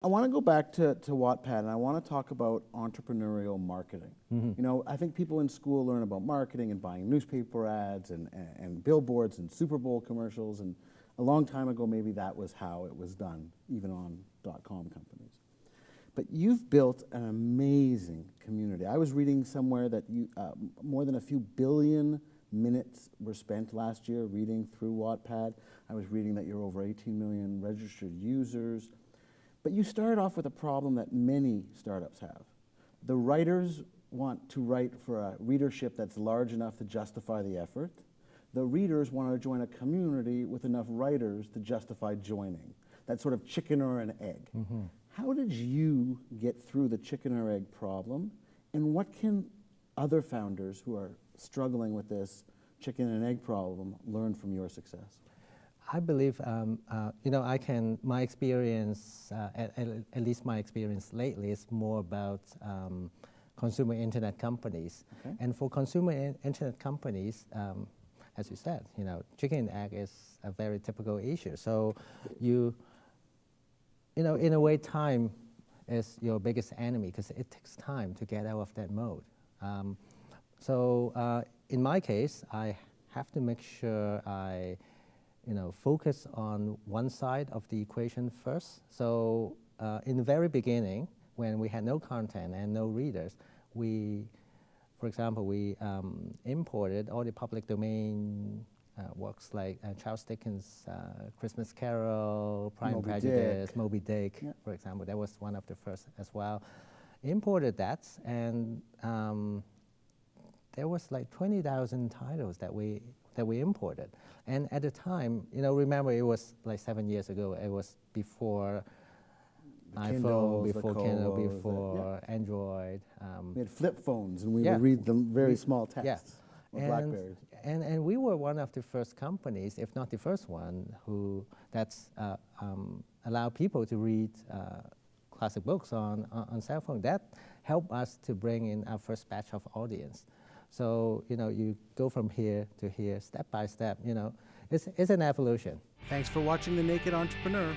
I want to go back to Wattpad, and I want to talk about entrepreneurial marketing. You know, I think people in school learn about marketing and buying newspaper ads and billboards and Super Bowl commercials, and a long time ago maybe that was how it was done, even on .com companies. But you've built an amazing community. I was reading somewhere that more than a few billion minutes were spent last year reading through Wattpad. I was reading that you're over 18 million registered users. But you started off with a problem that many startups have. The writers want to write for a readership that's large enough to justify the effort. The readers want to join a community with enough writers to justify joining. That sort of chicken or an egg. How did you get through the chicken or egg problem? And what can other founders who are struggling with this chicken and egg problem learn from your success? I believe, you know, my experience, at least my experience lately, is more about consumer internet companies. Okay. And for consumer internet companies, as you said, you know, chicken and egg is a very typical issue. So you know, in a way, time is your biggest enemy because it takes time to get out of that mode. In my case, I have to make sure I focus on one side of the equation first. So in the very beginning, when we had no content and no readers, for example, we imported all the public domain works like Charles Dickens' Christmas Carol, Pride and Prejudice, Moby Dick, yeah, for example. That was one of the first as well. Imported that, and there was like 20,000 titles that we imported. And at the time, you know, remember it was like 7 years ago. It was before iPhone, before Kindle, before Android. We had flip phones, and we would read the very small text. Yeah. Or BlackBerries. And we were one of the first companies, if not the first one, who allowed people to read classic books on cell phone. That helped us to bring in our first batch of audience. So, you know, you go from here to here, step by step, you know. It's an evolution. Thanks for watching The Naked Entrepreneur.